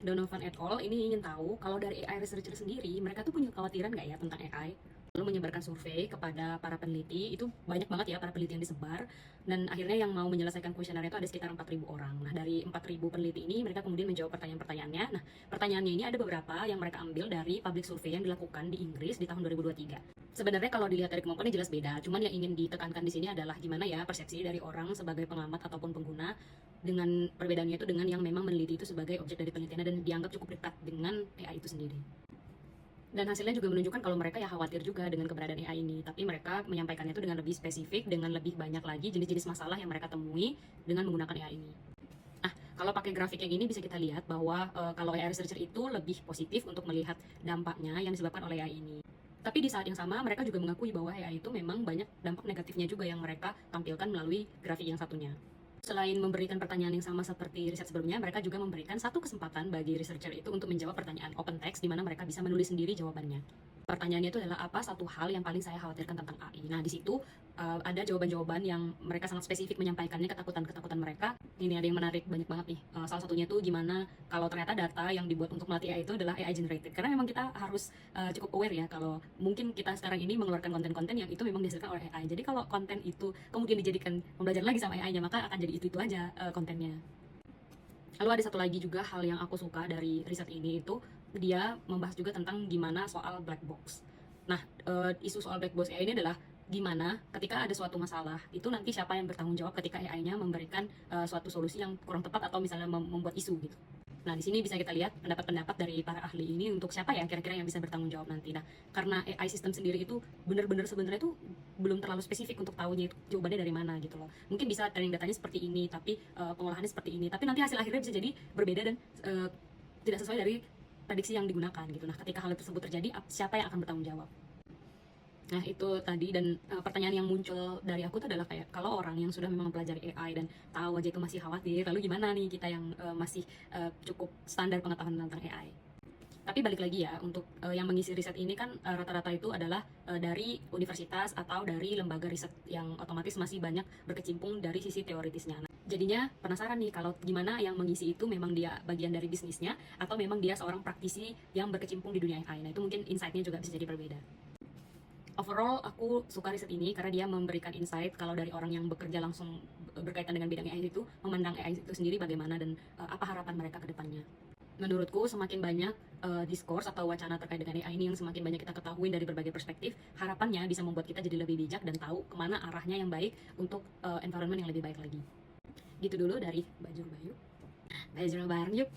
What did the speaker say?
Donovan et al. Ini ingin tahu kalau dari AI researcher sendiri, mereka tuh punya kekhawatiran nggak ya tentang AI? Lalu menyebarkan survei kepada para peneliti, itu banyak banget ya para peneliti yang disebar, dan akhirnya yang mau menyelesaikan kuesioner itu ada sekitar 4.000 orang. Nah, dari 4.000 peneliti ini, mereka kemudian menjawab pertanyaan-pertanyaannya. Nah, pertanyaannya ini ada beberapa yang mereka ambil dari public survey yang dilakukan di Inggris di tahun 2023. Sebenarnya kalau dilihat dari kemampuannya jelas beda, cuman yang ingin ditekankan di sini adalah gimana ya persepsi dari orang sebagai pengamat ataupun pengguna, dengan perbedaannya itu dengan yang memang meneliti itu sebagai objek dari penelitian dan dianggap cukup dekat dengan AI itu sendiri. Dan hasilnya juga menunjukkan kalau mereka ya khawatir juga dengan keberadaan AI ini, tapi mereka menyampaikannya itu dengan lebih spesifik, dengan lebih banyak lagi jenis-jenis masalah yang mereka temui dengan menggunakan AI ini. Nah, kalau pakai grafik yang ini bisa kita lihat bahwa kalau AI researcher itu lebih positif untuk melihat dampaknya yang disebabkan oleh AI ini. Tapi di saat yang sama mereka juga mengakui bahwa AI itu memang banyak dampak negatifnya juga yang mereka tampilkan melalui grafik yang satunya. Selain memberikan pertanyaan yang sama seperti riset sebelumnya, mereka juga memberikan satu kesempatan bagi researcher itu untuk menjawab pertanyaan open text di mana mereka bisa menulis sendiri jawabannya. Pertanyaannya itu adalah apa satu hal yang paling saya khawatirkan tentang AI. Nah, di situ ada jawaban-jawaban yang mereka sangat spesifik menyampaikannya ketakutan-ketakutan mereka. Ini ada yang menarik banyak banget nih. Salah satunya tuh gimana kalau ternyata data yang dibuat untuk melatih AI itu adalah AI generated. Karena memang kita harus cukup aware ya kalau mungkin kita sekarang ini mengeluarkan konten-konten yang itu memang dihasilkan oleh AI. Jadi kalau konten itu kemudian dijadikan pembelajaran lagi sama AI-nya, maka akan jadi itu aja kontennya. Lalu ada satu lagi juga hal yang aku suka dari riset ini itu dia membahas juga tentang gimana soal black box. Nah, isu soal black box AI ini adalah gimana ketika ada suatu masalah itu nanti siapa yang bertanggung jawab ketika AI-nya memberikan suatu solusi yang kurang tepat atau misalnya membuat isu gitu. Nah, di sini bisa kita lihat pendapat-pendapat dari para ahli ini untuk siapa ya kira-kira yang bisa bertanggung jawab nanti. Nah, karena AI sistem sendiri itu benar-benar sebenarnya itu belum terlalu spesifik untuk tahunya itu jawabannya dari mana gitu loh. Mungkin bisa training datanya seperti ini, tapi pengolahannya seperti ini. Tapi nanti hasil akhirnya bisa jadi berbeda dan tidak sesuai dari prediksi yang digunakan gitu. Nah, ketika hal tersebut terjadi, siapa yang akan bertanggung jawab? Nah, itu tadi, dan pertanyaan yang muncul dari aku tuh adalah kayak kalau orang yang sudah memang mempelajari AI dan tahu aja itu masih khawatir, lalu gimana nih kita yang masih cukup standar pengetahuan tentang AI? Tapi balik lagi ya, untuk yang mengisi riset ini kan rata-rata itu adalah dari universitas atau dari lembaga riset yang otomatis masih banyak berkecimpung dari sisi teoritisnya. Nah, jadinya penasaran nih kalau gimana yang mengisi itu memang dia bagian dari bisnisnya atau memang dia seorang praktisi yang berkecimpung di dunia AI. Nah, itu mungkin insight-nya juga bisa jadi berbeda. Overall, aku suka riset ini karena dia memberikan insight kalau dari orang yang bekerja langsung berkaitan dengan bidang AI itu, memandang AI itu sendiri bagaimana dan apa harapan mereka ke depannya. Menurutku semakin banyak diskurs atau wacana terkait dengan AI ini yang semakin banyak kita ketahui dari berbagai perspektif, harapannya bisa membuat kita jadi lebih bijak dan tahu kemana arahnya yang baik untuk environment yang lebih baik lagi. Gitu dulu dari Baju Bayu. Belajar bareng yuk!